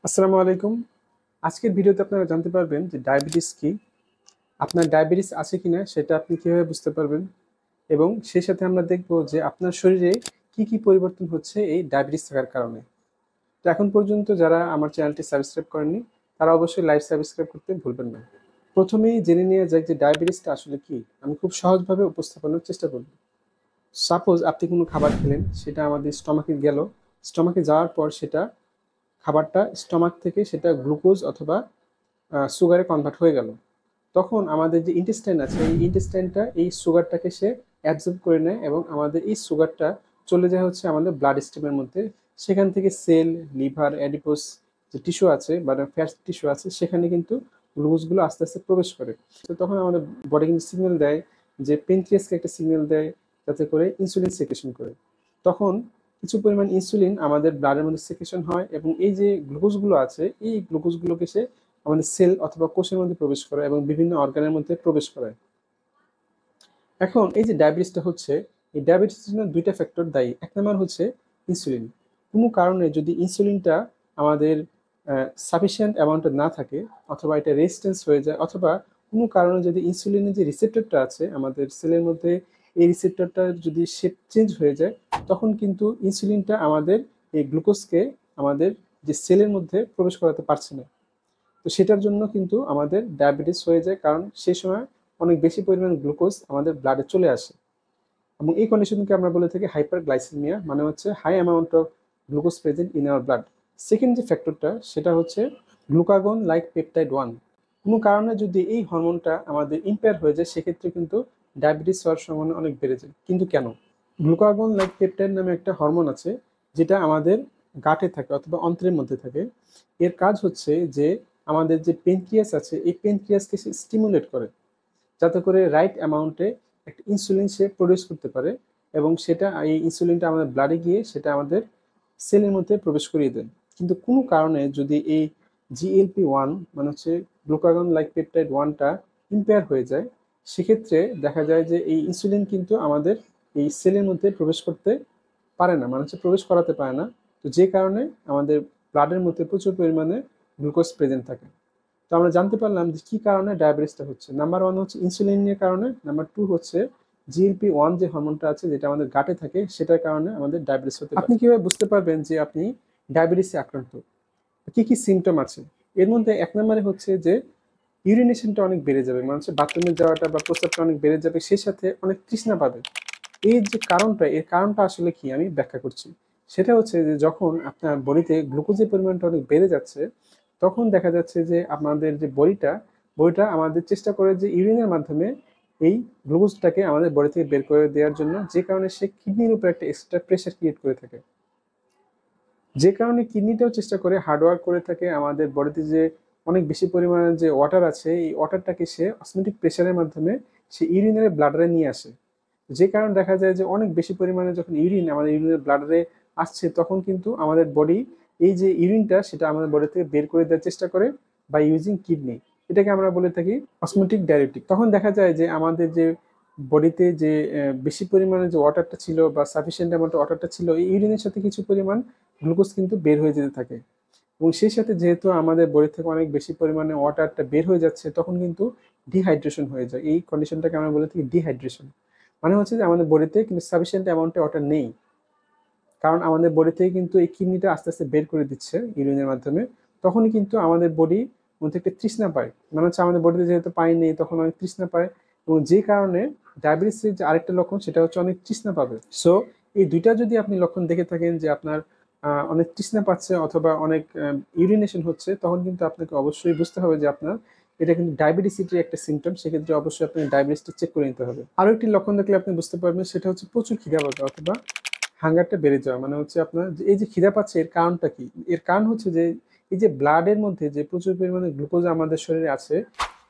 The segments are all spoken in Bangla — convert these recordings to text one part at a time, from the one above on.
আসসালামু আলাইকুম। আজকের ভিডিওতে আপনারা জানতে পারবেন যে ডায়াবেটিস কি, আপনার ডায়াবেটিস আছে কিনা সেটা আপনি কিভাবে বুঝতে পারবেন, এবং সেই সাথে আমরা দেখব যে আপনার শরীরে কি কি পরিবর্তন হচ্ছে এই ডায়াবেটিস থাকার কারণে। তো এখন পর্যন্ত যারা আমার চ্যানেলটি সাবস্ক্রাইব করেননি তারা অবশ্যই লাইভ সাবস্ক্রাইব করতে ভুলবেন না। প্রথমেই জেনে নেওয়া যাক যে ডায়াবেটিসটা আসলে কি। আমি খুব সহজভাবে উপস্থাপনের চেষ্টা করব। সাপোজ আপনি কোনো খাবার খেলেন, সেটা আমাদের স্টমাকে গেল, স্টমাকে যাওয়ার পর সেটা খাবারটা স্টমাক থেকে সেটা গ্লুকোজ অথবা সুগারে কনভার্ট হয়ে গেল। তখন আমাদের যে ইন্টেস্টাইন আছে, এই ইন্টেস্টাইনটা এই সুগারটাকে সে অ্যাবজর্ব করে নেয় এবং আমাদের এই সুগারটা চলে যায় হচ্ছে আমাদের ব্লাড স্ট্রিমের মধ্যে। সেখান থেকে সেল, লিভার, অ্যাডিপোস যে টিস্যু আছে বা ফ্যাট টিস্যু আছে, সেখানে কিন্তু গ্লুকোজগুলো আস্তে আস্তে প্রবেশ করে। তো তখন আমাদের বডি কিন্তু সিগন্যাল দেয়, যে পেনক্রিয়াসকে একটা সিগন্যাল দেয় যাতে করে ইনসুলিন সিক্রেশন করে। তখন কিছু পরিমাণ ইনসুলিন আমাদের ব্লাডের মধ্যে সিক্রেশন হয় এবং এই যে গ্লুকোজগুলো আছে, এই গ্লুকোজগুলোকে সে আমাদের সেল অথবা কোষের মধ্যে প্রবেশ করে এবং বিভিন্ন অর্গানের মধ্যে প্রবেশ করে। এখন এই যে ডায়াবেটিসটা হচ্ছে, এই ডায়াবেটিসের জন্য দুইটা ফ্যাক্টর দায়ী। এক নম্বর হচ্ছে ইনসুলিন। কোনো কারণে যদি ইনসুলিনটা আমাদের সাফিসিয়েন্ট অ্যামাউন্টে না থাকে, অথবা এটা রেজিস্ট্যান্স হয়ে যায়, অথবা কোনো কারণে যদি ইনসুলিনের যে রিসেপ্টরটা আছে আমাদের সেলের মধ্যে, এই রিসেপ্টরটা যদি শেপ চেঞ্জ হয়ে যায়, তখন কিন্তু ইনসুলিনটা আমাদের এই গ্লুকোজকে আমাদের যে সেলের মধ্যে প্রবেশ করাতে পারছে না। তো সেটার জন্য কিন্তু আমাদের ডায়াবেটিস হয়ে যায়, কারণ সেই সময় অনেক বেশি পরিমাণ গ্লুকোজ আমাদের ব্লাডে চলে আসে। এবং এই কন্ডিশনকে আমরা বলে থাকি হাইপার গ্লাইসেমিয়া, মানে হচ্ছে high amount of glucose present in our blood. Second যে ফ্যাক্টরটা সেটা হচ্ছে গ্লুকাগন লাইক পেপটাইড 1। কোনো কারণে যদি এই হরমোনটা আমাদের ইম্পেয়ার হয়ে যায়, সেক্ষেত্রে কিন্তু ডায়াবেটিস হওয়ার সম্ভাবনা অনেক বেড়ে যায়। কিন্তু কেন? গ্লুকাগন লাইক পেপটাইড নামে একটা হরমোন আছে, যেটা আমাদের গাটে থাকে অথবা অন্ত্রের মধ্যে থাকে। এর কাজ হচ্ছে যে আমাদের যে পেনক্রিয়াস আছে, এই পেনক্রিয়াসকে সে স্টিমুলেট করে, যাতে করে রাইট অ্যামাউন্টে একটা ইনসুলিন সে প্রডিউস করতে পারে, এবং সেটা এই ইনসুলিনটা আমাদের ব্লাডে গিয়ে সেটা আমাদের সেলের মধ্যে প্রবেশ করিয়ে দেয়। কিন্তু কোনো কারণে যদি এই GLP-1 মানে হচ্ছে গ্লুকাগন লাইক পেপটাইড 1টা ইম্পেয়ার হয়ে যায়, সেক্ষেত্রে দেখা যায় যে এই ইনসুলিন কিন্তু আমাদের এই সেলের মধ্যে প্রবেশ করতে পারে না, মানে হচ্ছে প্রবেশ করাতে পারে না। তো যে কারণে আমাদের ব্লাডের মধ্যে প্রচুর পরিমাণে গ্লুকোজ প্রেজেন্ট থাকে। তো আমরা জানতে পারলাম যে কি কারণে ডায়াবেটিসটা হচ্ছে। নাম্বার ওয়ান হচ্ছে ইনসুলিনের কারণে, নাম্বার টু হচ্ছে GLP-1 যে হরমোনটা আছে যেটা আমাদের গাটে থাকে, সেটার কারণে আমাদের ডায়াবেটিস হতে পারে। আপনি কিভাবে বুঝতে পারবেন যে আপনি ডায়াবেটিসে আক্রান্ত? কি কি সিমটম আছে? এর মধ্যে এক নম্বরে হচ্ছে যে ইউরিনেশনটা অনেক বেড়ে যাবে, মানে হচ্ছে বাথরুমে যাওয়াটা বা প্রস্রাবটা অনেক বেড়ে যাবে, সেই সাথে অনেক তৃষ্ণা পাবে। এই যে কারণটা, এর কারণটা আসলে কি আমি ব্যাখ্যা করছি। সেটা হচ্ছে যে যখন আপনার বডিতে গ্লুকোজের পরিমাণটা অনেক বেড়ে যাচ্ছে, তখন দেখা যাচ্ছে যে আমাদের যে বডিটা আমাদের চেষ্টা করে যে ইউরিনের মাধ্যমে এই গ্লুকোজটাকে আমাদের বডি থেকে বের করে দেওয়ার জন্য, যে কারণে সে কিডনির উপর একটা এক্সট্রা প্রেশার ক্রিয়েট করে থাকে। যে কারণে কিডনিটাও চেষ্টা করে, হার্ডওয়ার্ক করে থাকে আমাদের বডিতে যে অনেক বেশি পরিমাণে যে ওয়াটার আছে, এই ওয়াটারটাকে সে অসমেটিক প্রেশারের মাধ্যমে সে ইউরিনের ব্লাডারে নিয়ে আসে। যে কারণে দেখা যায় যে অনেক বেশি পরিমাণে যখন ইউরিন আমাদের ইউরিনের ব্লাডারে আসছে, তখন কিন্তু আমাদের বডি এই যে ইউরিনটা সেটা আমাদের বডি থেকে বের করে দেওয়ার চেষ্টা করে বাই ইউজিং কিডনি। এটাকে আমরা বলে থাকি অসমোটিক ডাইউরেটিক। তখন দেখা যায় যে আমাদের যে বডিতে যে বেশি পরিমাণে যে ওয়াটারটা ছিল বা সাফিসিয়েন্ট অ্যামাউন্ট ওয়াটারটা ছিল, এই ইউরিনের সাথে কিছু পরিমাণ গ্লুকোজ কিন্তু বের হয়ে যেতে থাকে। এবং সেই সাথে যেহেতু আমাদের বডি থেকে অনেক বেশি পরিমাণে ওয়াটারটা বের হয়ে যাচ্ছে, তখন কিন্তু ডিহাইড্রেশন হয়ে যায়। এই কন্ডিশনটাকে আমরা বলে থাকি ডিহাইড্রেশন। মানে হচ্ছে যে আমাদের বডিতে কিন্তু সাফিসিয়েন্ট অ্যামাউন্টে ওয়াটার নেই, কারণ আমাদের বডি থেকে কিন্তু এই কিডনিটা আস্তে আস্তে বের করে দিচ্ছে ইউরিনের মাধ্যমে। তখনই কিন্তু আমাদের বডি মধ্যে একটা তৃষ্ণা পায়, মানে হচ্ছে আমাদের বডিতে যেহেতু পানি নেই, তখন অনেক তৃষ্ণা পায়। এবং যে কারণে ডায়াবেটিসের যে আরেকটা লক্ষণ সেটা হচ্ছে অনেক তৃষ্ণা পাবে। সো এই দুইটা যদি আপনি লক্ষণ দেখে থাকেন যে আপনার অনেক তৃষ্ণা পাচ্ছে অথবা অনেক ইউরিনেশন হচ্ছে, তখন কিন্তু আপনাকে অবশ্যই বুঝতে হবে যে আপনার এটা কিন্তু ডায়াবেটিসিটির একটা সিমটম। সেক্ষেত্রে অবশ্যই আপনার ডায়াবেটিসটা চেক করে নিতে হবে। আরো একটি লক্ষণ দেখলে আপনি বুঝতে পারবেন, সেটা হচ্ছে প্রচুর খিদা পাবে অথবা হাঙ্গারটা বেড়ে যাওয়া। মানে হচ্ছে আপনার এই যে খিদা পাচ্ছে, এর কারণটা কি? এর কারণ হচ্ছে যে এই যে ব্লাডের মধ্যে যে প্রচুর পরিমাণে গ্লুকোজ আমাদের শরীরে আছে,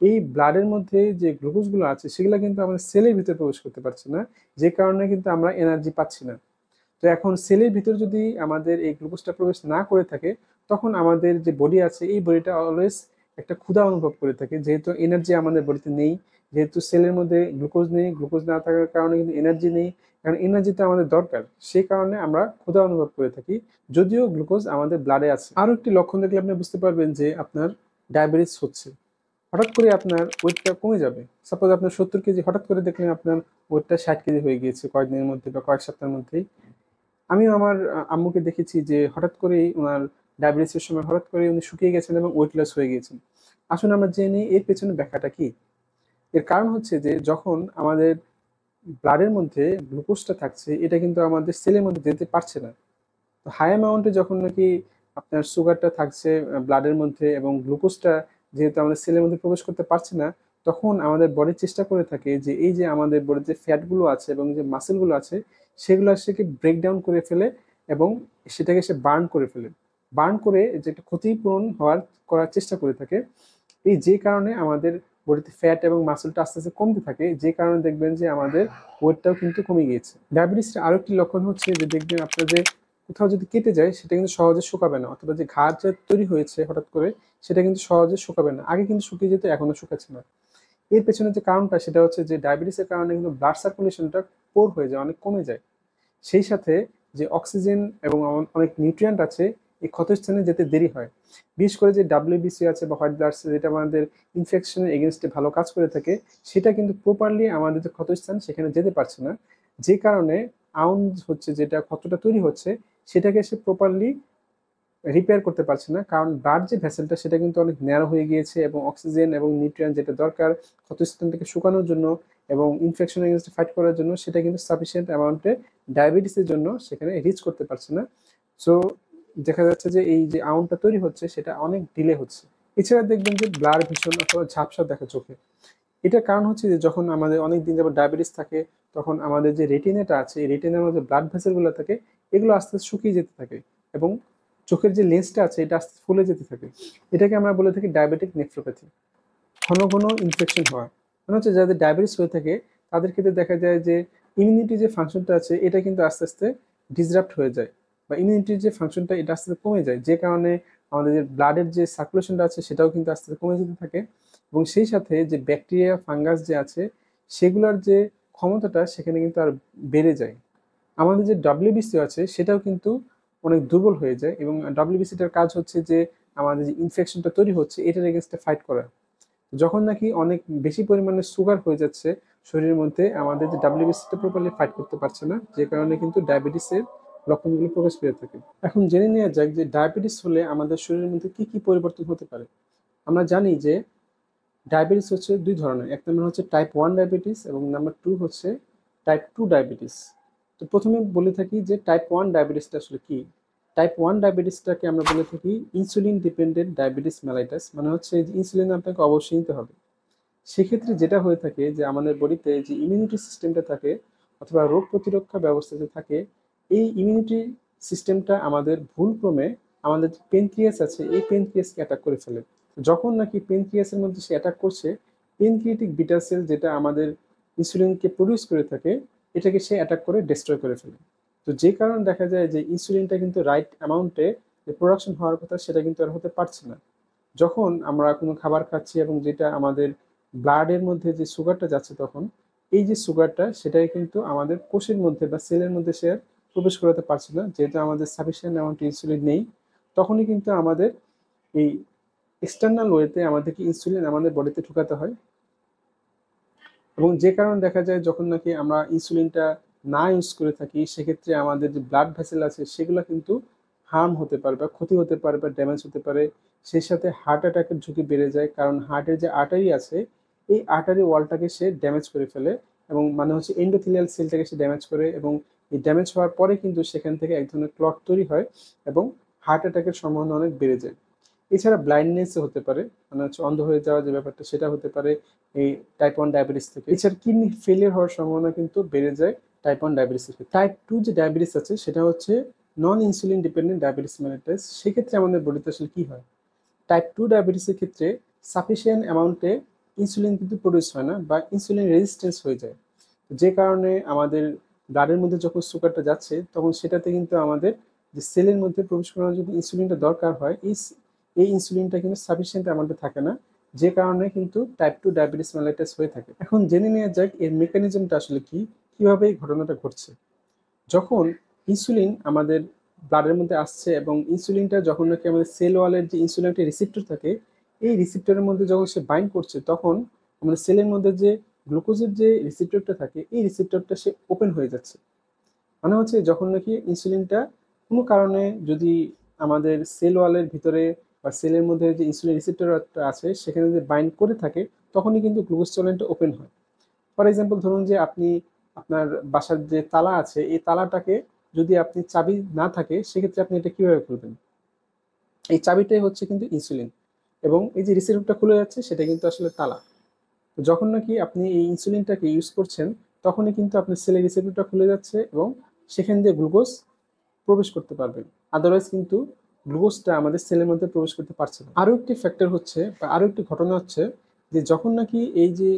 এই ব্লাডের মধ্যে যে গ্লুকোজগুলো আছে সেগুলো কিন্তু আমাদের সেলের ভিতরে প্রবেশ করতে পারছে না, যে কারণে কিন্তু আমরা এনার্জি পাচ্ছি না। তো এখন সেলের ভিতর যদি আমাদের এই গ্লুকোজটা প্রবেশ না করে থাকে, তখন আমাদের যে বডি আছে এই বডিটা অলওয়েজ একটা ক্ষুধা অনুভব করে থাকে, যেহেতু এনার্জি আমাদের বডিতে নেই, যেহেতু সেলের মধ্যে গ্লুকোজ নেই, গ্লুকোজ না থাকার কারণে কিন্তু এনার্জি নেই। কারণ এনার্জি তো আমাদের দরকার, সেই কারণে আমরা ক্ষুধা অনুভব করে থাকি, যদিও গ্লুকোজ আমাদের ব্লাডে আছে। আরো একটি লক্ষণ দেখলে আপনি বুঝতে পারবেন যে আপনার ডায়াবেটিস হচ্ছে। হঠাৎ করে আপনার ওয়েটটা কমে যাবে। সাপোজ আপনার 70 কেজি, হঠাৎ করে দেখলেন আপনার ওয়েটটা 60 কেজি হয়ে গিয়েছে কয়েকদিনের মধ্যে বা কয়েক সপ্তাহের মধ্যেই। আমিও আমার আম্মুকে দেখেছি যে হঠাৎ করেই ওনার ডায়াবেটিসের সময় হঠাৎ করে উনি শুকিয়ে গেছেন এবং ওয়েট লস হয়ে গিয়েছেন। আসুন আমরা জেনে নিই এর পেছনে ব্যাখ্যাটা কি। এর কারণ হচ্ছে যে যখন আমাদের ব্লাডের মধ্যে গ্লুকোজটা থাকছে, এটা কিন্তু আমাদের সেলের মধ্যে যেতে পারছে না। তো হাই অ্যামাউন্টে যখন নাকি আপনার সুগারটা থাকছে ব্লাডের মধ্যে এবং গ্লুকোজটা যেহেতু আমাদের সেলের মধ্যে প্রবেশ করতে পারছে না, তখন আমাদের বডি চেষ্টা করে থাকে যে এই যে আমাদের বডির যে ফ্যাটগুলো আছে এবং যে মাসেলগুলো আছে সেগুলো সেকে ব্রেকডাউন করে ফেলে এবং সেটাকে সে বার্ন করে ফেলে। বার্ন করে যে একটা ক্ষতিপূরণ করার চেষ্টা করে থাকে। এই যে কারণে আমাদের বডিতে ফ্যাট এবং মাসেলটা আস্তে আস্তে কমতে থাকে, যে কারণে দেখবেন যে আমাদের ওয়েটটাও কিন্তু কমে গিয়েছে। ডায়াবেটিসের আরো একটি লক্ষণ হচ্ছে যে দেখবেন আপনার যে কোথাও যদি কেটে যায় সেটা কিন্তু সহজে শুকাবে না, অথবা যে ঘা যে তৈরি হয়েছে হঠাৎ করে সেটা কিন্তু সহজে শুকাবে না। আগে কিন্তু শুকিয়ে যেত, এখনো শুকাচ্ছে না। এর পেছনে যে কারণটা সেটা হচ্ছে যে ডায়াবেটিসের কারণে কিন্তু ব্লাড সার্কুলেশনটা পোর হয়ে যায়, অনেক কমে যায়। সেই সাথে যে অক্সিজেন এবং অনেক নিউট্রিয়েন্ট আছে এই ক্ষতস্থানে যেতে দেরি হয়। বিশেষ করে যে ডাব্লিউবিসি আছে বা হোয়াইট ব্লাড সেল, যেটা আমাদের ইনফেকশনের এগেনস্টে ভালো কাজ করে থাকে, সেটা কিন্তু প্রপারলি আমাদের যে ক্ষতস্থান সেখানে যেতে পারছে না। যে কারণে আউন্স হচ্ছে, যেটা ক্ষতটা তৈরি হচ্ছে সেটাকে সে প্রপারলি রিপেয়ার করতে পারছে না, কারণ ব্লাড যে ভেসেলটা সেটা কিন্তু অনেক ন্যারো হয়ে গিয়েছে এবং অক্সিজেন এবং নিউট্রিয়েন্ট যেটা দরকার ক্ষতস্থানটাকে শুকানোর জন্য এবং ইনফেকশন এগেনস্টে ফাইট করার জন্য, সেটা কিন্তু সাফিসিয়েন্ট অ্যামাউন্টে ডায়াবেটিসের জন্য সেখানে রিচ করতে পারছে না। সো দেখা যাচ্ছে যে এই যে আউন্টটা তৈরি হচ্ছে সেটা অনেক ডিলে হচ্ছে। এছাড়া দেখবেন যে ব্লার ভীষণ অথবা ঝাপসা দেখা চোখে। এটার কারণ হচ্ছে যে যখন আমাদের অনেক দিন যাবত ডায়াবেটিস থাকে, তখন আমাদের যে রেটিনাটা আছে এই রেটিনার মধ্যে ব্লাড ভেসেলগুলো থাকে, এগুলো আস্তে আস্তে শুকিয়ে যেতে থাকে এবং চোখের যে লেন্সটা আছে এটা আস্তে ফুলে যেতে থাকে। এটাকে আমরা বলে থাকি ডায়াবেটিক নেফ্রোপ্যাথি। ঘন ঘন ইনফেকশন হওয়া মানে হচ্ছে যাদের ডায়াবেটিস হয়ে থাকে তাদের ক্ষেত্রে দেখা যায় যে ইমিউনিটি যে ফাংশনটা আছে এটা কিন্তু আস্তে আস্তে ডিসরাপ্ট হয়ে যায়, বা ইমিউনিটির যে ফাংশনটা এটা আস্তে আস্তে কমে যায়, যে কারণে আমাদের যে ব্লাডের যে সার্কুলেশনটা আছে সেটাও কিন্তু আস্তে আস্তে কমে যেতে থাকে। এবং সেই সাথে যে ব্যাকটেরিয়া ফাঙ্গাস যে আছে সেগুলোর যে ক্ষমতাটা সেখানে কিন্তু আর বেড়ে যায়। আমাদের যে ডাব্লিউবিসি আছে সেটাও কিন্তু অনেক দুর্বল হয়ে যায় এবং ডাব্লিউবিসিটার কাজ হচ্ছে যে আমাদের যে ইনফেকশনটা তৈরি হচ্ছে এটার এগেনস্টে ফাইট করা। যখন নাকি অনেক বেশি পরিমাণে সুগার হয়ে যাচ্ছে শরীরের মধ্যে, আমাদের যে ডাব্লিউবিসিটা প্রপারলি ফাইট করতে পারছে না, যে কারণে কিন্তু ডায়াবেটিসের লক্ষণগুলো প্রকাশ পেয়ে থাকে। এখন জেনে নেওয়া যাক যে ডায়াবেটিস হলে আমাদের শরীরের মধ্যে কি কি পরিবর্তন হতে পারে। আমরা জানি যে ডায়াবেটিস হচ্ছে দুই ধরনের, এক নম্বর হচ্ছে টাইপ 1 ডায়াবেটিস এবং নাম্বার 2 হচ্ছে টাইপ 2 ডায়াবেটিস। তো প্রথমে বলে থাকি যে টাইপ 1 ডায়াবেটিসটা আসলে কি। টাইপ 1 ডায়াবেটিসটাকে আমরা বলে থাকি ইনসুলিন ডিপেন্ডেন্ট ডায়াবেটিস মেলাইটাস, মানে হচ্ছে যে ইনসুলিন আপনাকে অবশ্যই নিতে হবে। সেক্ষেত্রে যেটা হয়ে থাকে যে আমাদের বডিতে যে ইমিউনিটি সিস্টেমটা থাকে অথবা রোগ প্রতিরক্ষা ব্যবস্থা যে থাকে, এই ইমিউনিটি সিস্টেমটা আমাদের ভুলক্রমে আমাদের যে পেনক্রিয়াস আছে এই পেনক্রিয়াসকে অ্যাটাক করে ফেলে। যখন নাকি পেনক্রিয়াসের মধ্যে সে অ্যাটাক করছে, পেনক্রিয়েটিক বিটা সেল যেটা আমাদের ইনসুলিনকে প্রডিউস করে থাকে এটাকে সে অ্যাটাক করে ডিস্ট্রয় করে ফেলে। তো যে কারণে দেখা যায় যে ইনসুলিনটা কিন্তু রাইট অ্যামাউন্টে যে প্রোডাকশন হওয়ার কথা সেটা কিন্তু আর হতে পারছে না। যখন আমরা কোনো খাবার খাচ্ছি এবং যেটা আমাদের ব্লাডের মধ্যে যে সুগারটা যাচ্ছে, তখন এই যে সুগারটা সেটাই কিন্তু আমাদের কোষের মধ্যে বা সেলের মধ্যে সে আর প্রবেশ করাতে পারছে না, যেহেতু আমাদের সাফিসিয়েন্ট অ্যামাউন্ট ইনসুলিন নেই। তখনই কিন্তু আমাদের এই এক্সটার্নাল ওয়েতে আমাদেরকে ইনসুলিন আমাদের বডিতে ঢুকাতে হয়। এবং যে কারণে দেখা যায় যখন নাকি আমরা ইনসুলিনটা না ইউজ করে থাকি সেক্ষেত্রে আমাদের যে ব্লাড ভেসেল আছে সেগুলো কিন্তু হার্ম হতে পারে বা ক্ষতি হতে পারে বা ড্যামেজ হতে পারে। সেই সাথে হার্ট অ্যাটাকের ঝুঁকি বেড়ে যায়, কারণ হার্টের যে আর্টারি আছে এই আর্টারি ওয়ালটাকে সে ড্যামেজ করে ফেলে এবং মানে হচ্ছে এন্ডোথেলিয়াল সেলটাকে সে ড্যামেজ করে, এবং এই ড্যামেজ হওয়ার পরে কিন্তু সেখান থেকে এক ধরনের ক্লট তৈরি হয় এবং হার্ট অ্যাটাকের সম্ভাবনা অনেক বেড়ে যায়। এছাড়া ব্লাইন্ডনেসও হতে পারে, মানে হচ্ছে অন্ধ হয়ে যাওয়ার যে ব্যাপারটা সেটা হতে পারে এই টাইপ 1 ডায়াবেটিস থেকে। এছাড়া কিডনি ফেলিয়ার হওয়ার সম্ভাবনা কিন্তু বেড়ে যায় টাইপ 1 ডায়াবেটিসের ক্ষেত্রে। টাইপ 2 যে ডায়াবেটিস আছে সেটা হচ্ছে নন ইনসুলিন ডিপেন্ডেন্ট ডায়াবেটিস মেলিটাস। সেক্ষেত্রে আমাদের বডিতে আসলে কি হয়, টাইপ 2 ডায়াবেটিসের ক্ষেত্রে সাফিসিয়েন্ট অ্যামাউন্টে ইনসুলিন কিন্তু প্রডিউস হয় না বা ইনসুলিন রেজিস্ট্যান্স হয়ে যায়। যে কারণে আমাদের ব্লাডের মধ্যে যখন সুগারটা যাচ্ছে তখন সেটাতে কিন্তু আমাদের যে সেলের মধ্যে প্রবেশ করার জন্য ইনসুলিনটা দরকার হয় এই ইনসুলিনটা কিন্তু সাফিসিয়েন্ট অ্যামাউন্টে থাকে না, যে কারণে কিন্তু টাইপ 2 ডায়াবেটিস মেলাইটাস হয়ে থাকে। এখন জেনে নেওয়া যাক এর মেকানিজমটা আসলে কি, কিভাবে এই ঘটনাটা ঘটছে। যখন ইনসুলিন আমাদের ব্লাডের মধ্যে আসছে এবং ইনসুলিনটা যখন নাকি আমাদের সেল ওয়ালের যে ইনসুলিন একটা রিসেপ্টর থাকে, এই রিসেপ্টরের মধ্যে যখন সে বাইন্ড করছে, তখন আমাদের সেলের মধ্যে যে গ্লুকোজের যে রিসেপ্টরটা থাকে, এই রিসেপ্টরটা সে ওপেন হয়ে যাচ্ছে। মানে হচ্ছে যখন নাকি ইনসুলিনটা কোনো কারণে যদি আমাদের সেল ওয়ালের ভিতরে বা সেলের মধ্যে যে ইনসুলিন রিসেপ্টরটা আছে সেখানে যদি বাইন্ড করে থাকে, তখনই কিন্তু গ্লুকোজ টলারেন্টটা ওপেন হয়। ফর এক্সাম্পল ধরুন যে আপনি আপনার বাসার যে তালা আছে, এই তালাটাকে যদি আপনি চাবি না থাকে, সেক্ষেত্রে আপনি এটা কিভাবে খুলবেন? এই চাবিটাই হচ্ছে কিন্তু ইনসুলিন, এবং এই যে রিসেপ্টরটা খুলে যাচ্ছে সেটা কিন্তু আসলে তালা। তো যখন নাকি আপনি এই ইনসুলিনটাকে ইউজ করছেন, তখনই কিন্তু আপনার সেলের রিসেপ্টরটা খুলে যাচ্ছে এবং সেখান দিয়ে গ্লুকোজ প্রবেশ করতে পারবেন। আদারওয়াইজ কিন্তু গ্লুকোজটা আমাদের সেলের মধ্যে প্রবেশ করতে পারছে না। আরও একটি ফ্যাক্টর হচ্ছে বা আরও একটি ঘটনা হচ্ছে যে যখন নাকি এই যে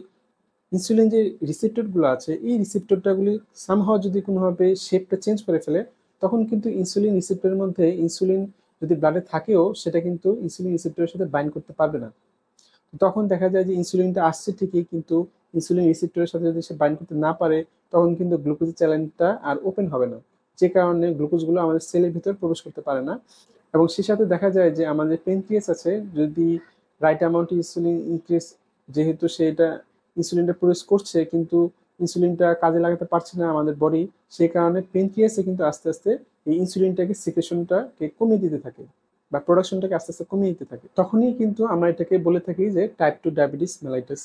ইনসুলিন যে রিসেপ্টরগুলো আছে, এই রিসেপ্টরটাগুলি সামহাও যদি কোনোভাবে শেপটা চেঞ্জ করে ফেলে, তখন কিন্তু ইনসুলিন রিসেপ্টরের মধ্যে ইনসুলিন যদি ব্লাডে থাকেও, সেটা কিন্তু ইনসুলিন রিসেপ্টরের সাথে বাইন্ড করতে পারবে না। তখন দেখা যায় যে ইনসুলিনটা আসছে ঠিকই, কিন্তু ইনসুলিন রিসেপ্টরের সাথে যদি সে বাইন্ড করতে না পারে, তখন কিন্তু গ্লুকোজের চ্যানেলটা আর ওপেন হবে না, যে কারণে গ্লুকোজগুলো আমাদের সেলের ভিতর প্রবেশ করতে পারে না। এবং সে সাথে দেখা যায় যে আমাদের পেনক্রিয়াস আছে, যদি রাইট অ্যামাউন্ট ইনসুলিন ইনক্রিজ, যেহেতু সেটা ইনসুলিনটা প্রডিউস করছে কিন্তু ইনসুলিনটা কাজে লাগাতে পারছে না আমাদের বডি, সেই কারণে পেনক্রিয়াসে কিন্তু আস্তে আস্তে এই ইনসুলিনটাকে সিক্রেশনটাকে কমিয়ে দিতে থাকে বা প্রোডাকশনটাকে আস্তে আস্তে কমিয়ে দিতে থাকে। তখনই কিন্তু আমরা এটাকে বলে থাকি যে টাইপ 2 ডায়াবেটিস মেলাইটাস।